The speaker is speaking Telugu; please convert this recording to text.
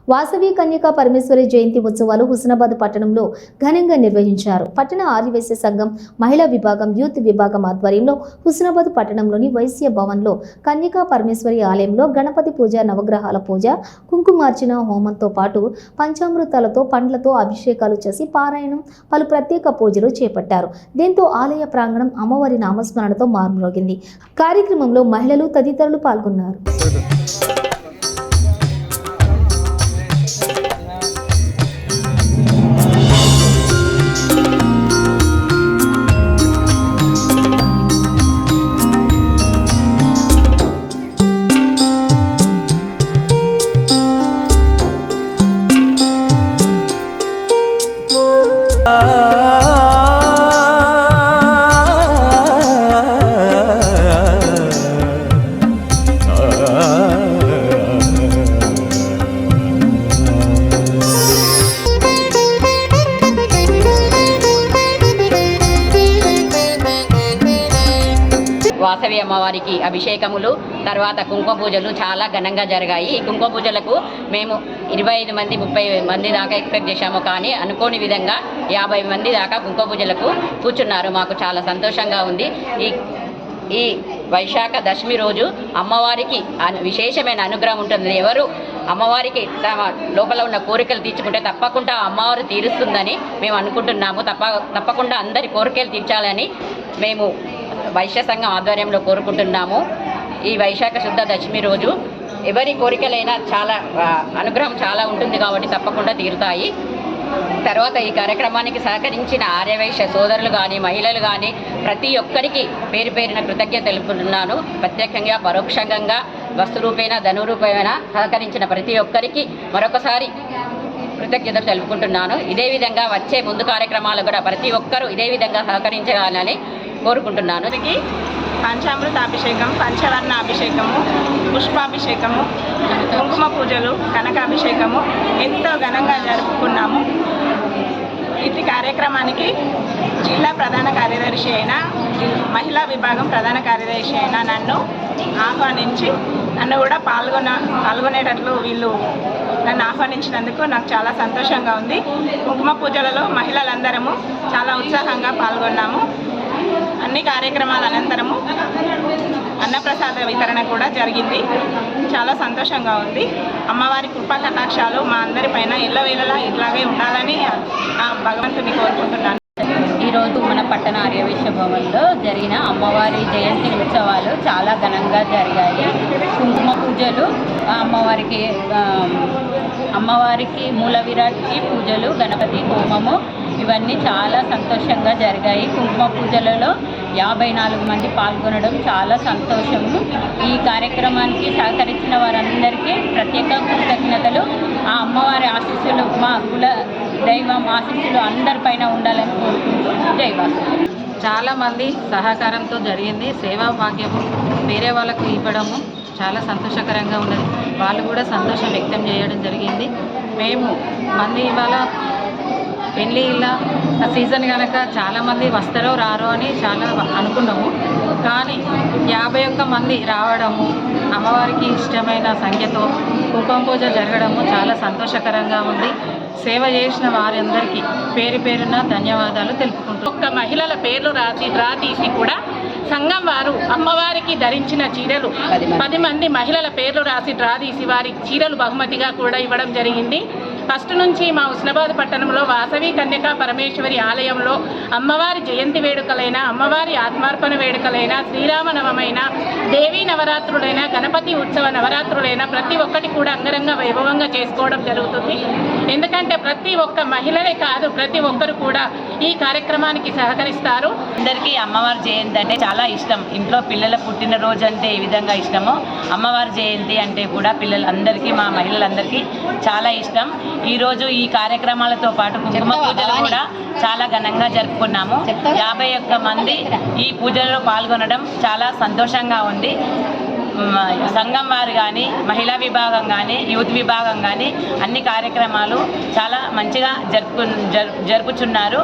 వాసవి కన్యకా పరమేశ్వరి జయంతి ఉత్సవాలు హుస్నాబాద్ పట్టణంలో ఘనంగా నిర్వహించారు. పట్టణ ఆదివాసీ సంఘం మహిళా విభాగం యూత్ విభాగం ఆధ్వర్యంలో హుస్నాబాద్ పట్టణంలోని వైశ్య భవన్లో కన్యకా పరమేశ్వరి ఆలయంలో గణపతి పూజ, నవగ్రహాల పూజ, కుంకుమార్చన హోమంతో పాటు పంచామృతాలతో పండ్లతో అభిషేకాలు చేసి పారాయణం, పలు ప్రత్యేక పూజలు చేపట్టారు. దీంతో ఆలయ ప్రాంగణం అమ్మవారి నామస్మరణతో మారుమ్రోగింది. కార్యక్రమంలో మహిళలు తదితరులు పాల్గొన్నారు. వాసవి అమ్మవారికి అభిషేకములు, తర్వాత కుంకుమ పూజలు చాలా ఘనంగా జరిగాయి. ఈ కుంకుమ పూజలకు మేము 25 మంది 30 మంది దాకా ఎక్స్పెక్ట్ చేశాము, కానీ అనుకోని విధంగా 50 మంది దాకా కుంకుమ పూజలకు కూర్చున్నారు. మాకు చాలా సంతోషంగా ఉంది. ఈ వైశాఖ దశమి రోజు అమ్మవారికి విశేషమైన అనుగ్రహం ఉంటుంది. ఎవరు అమ్మవారికి తమ లోపల ఉన్న కోరికలు తీర్చుకుంటే తప్పకుండా అమ్మవారు తీరుస్తుందని మేము అనుకుంటున్నాము. తప్పకుండా అందరి కోరికలు తీర్చాలని మేము వైశ్య సంఘం ఆధ్వర్యంలో కోరుకుంటున్నాము. ఈ వైశాఖ శుద్ధ దశమి రోజు ఎవరి కోరికలైనా చాలా అనుగ్రహం చాలా ఉంటుంది కాబట్టి తప్పకుండా తీరుతాయి. తర్వాత ఈ కార్యక్రమానికి సహకరించిన ఆర్యవైశ్య సోదరులు కానీ, మహిళలు కానీ ప్రతి ఒక్కరికి పేరు పేరిన కృతజ్ఞత తెలుపుతున్నాను. ప్రత్యేకంగా పరోక్షంగా వస్తు రూపేణ ధను రూపేణ సహకరించిన ప్రతి ఒక్కరికి మరొకసారి కృతజ్ఞతలు తెలుపుకుంటున్నాను. ఇదే విధంగా వచ్చే ముందు కార్యక్రమాలు కూడా ప్రతి ఒక్కరూ ఇదే విధంగా సహకరించాలని కోరుకుంటున్నాను. పంచామృతాభిషేకం, పంచవర్ణ అభిషేకము, పుష్పాభిషేకము, కుంకుమ పూజలు, కనకాభిషేకము ఎంతో ఘనంగా జరుపుకున్నాము. ఇది కార్యక్రమానికి జిల్లా ప్రధాన కార్యదర్శి అయిన, మహిళా విభాగం ప్రధాన కార్యదర్శి అయిన నన్ను ఆహ్వానించి నన్ను కూడా పాల్గొనేటట్లు వీళ్ళు నన్ను ఆహ్వానించినందుకు నాకు చాలా సంతోషంగా ఉంది. కుంకుమ పూజలలో మహిళలందరము చాలా ఉత్సాహంగా పాల్గొన్నాము. అన్ని కార్యక్రమాల అనంతరము అన్నప్రసాద వితరణ కూడా జరిగింది. చాలా సంతోషంగా ఉంది. అమ్మవారి కృపా కటాక్షాలు మా అందరిపైన ఎల్లవేళలా ఇట్లాగే ఉండాలని భగవంతుని కోరుకుంటున్నాను. ఈరోజు మన పట్టణ ఆర్యవైశ్య భవన్లో జరిగిన అమ్మవారి జయంతి ఉత్సవాలు చాలా ఘనంగా జరిగాయి. కుంకుమ పూజలు, అమ్మవారికి మూల విరాట్కి పూజలు, గణపతి హోమము ఇవన్నీ చాలా సంతోషంగా జరిగాయి. కుంకుమ పూజలలో 54 మంది పాల్గొనడం చాలా సంతోషము. ఈ కార్యక్రమానికి సహకరించిన వారందరికీ ప్రత్యేక కృతజ్ఞతలు. ఆ అమ్మవారి ఆశీస్సులు, మా కుల దైవం ఆశీస్సులు అందరిపైన ఉండాలని కోరుకుంటూ జైవాసవి. చాలామంది సహకారంతో జరిగింది. సేవా భాగ్యము వేరే వాళ్ళకు ఇవ్వడము చాలా సంతోషకరంగా ఉన్నది. వాళ్ళు కూడా సంతోషం వ్యక్తం చేయడం జరిగింది. మేము మంది ఇవాళ పెళ్ళి ఇలా సీజన్ కనుక చాలామంది వస్తారో రారో అని చాలా అనుకున్నాము, కానీ 51 మంది రావడము, అమ్మవారికి ఇష్టమైన సంఖ్యతో కుంకుమ పూజ జరగడము చాలా సంతోషకరంగా ఉంది. సేవ చేసిన వారందరికీ పేరు పేరున ధన్యవాదాలు తెలుపుకుంటున్నాం. ఒక్క మహిళల పేర్లు డ్రా తీసి కూడా సంఘం వారు అమ్మవారికి ధరించిన చీరలు 10 మంది మహిళల పేర్లు రాసి డ్రా తీసి వారి చీరలు బహుమతిగా కూడా ఇవ్వడం జరిగింది. ఫస్ట్ నుంచి మా హుస్నాబాద్ పట్టణంలో వాసవి కన్యకా పరమేశ్వరి ఆలయంలో అమ్మవారి జయంతి వేడుకలైన, అమ్మవారి ఆత్మార్పణ వేడుకలైన, శ్రీరామనవమైన, దేవీ నవరాత్రులైన, గణపతి ఉత్సవ నవరాత్రులైన ప్రతి ఒక్కటి కూడా అంగరంగ వైభవంగా చేసుకోవడం జరుగుతుంది. ఎందుకంటే ప్రతి ఒక్క మహిళలే కాదు, ప్రతి ఒక్కరు కూడా ఈ కార్యక్రమానికి సహకరిస్తారు. అందరికీ అమ్మవారి జయంతి అంటే చాలా ఇష్టం. ఇంట్లో పిల్లల పుట్టినరోజు అంటే ఏ విధంగా ఇష్టమో అమ్మవారి జయంతి అంటే కూడా పిల్లలందరికీ, మా మహిళలందరికీ చాలా ఇష్టం. ఈరోజు ఈ కార్యక్రమాలతో పాటు కుంకుమ పూజలు కూడా చాలా ఘనంగా జరుపుకున్నాము. 51 మంది ఈ పూజలో పాల్గొనడం చాలా సంతోషంగా ఉంది. సంఘం వారు కానీ, మహిళా విభాగం కానీ, యూత్ విభాగం కానీ అన్ని కార్యక్రమాలు చాలా మంచిగా జరుపుచున్నారు.